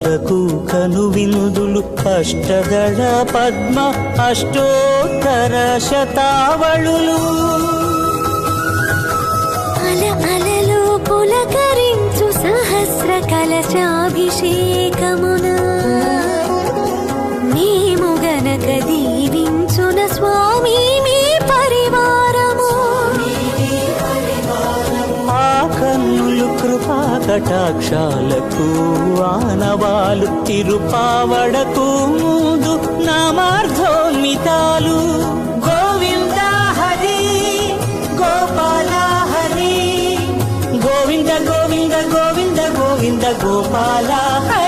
కను వినుదులు అష్టదళ పద్మ అష్టోత్తర శతావళులు అల అలలో పులకరించు సహస్ర కలశాభిషేకమున మేము గనక దీవించున స్వామి మీ పరివారము ఆ కన్నులు కృపా కటాక్షాలకు ఆనవాలు తిరుపావడకు ముందు నామార్థోన్మితాలు గోవింద హరి గోపాల హరి గోవింద గోవింద గోవింద గోవింద గోపాల హరి.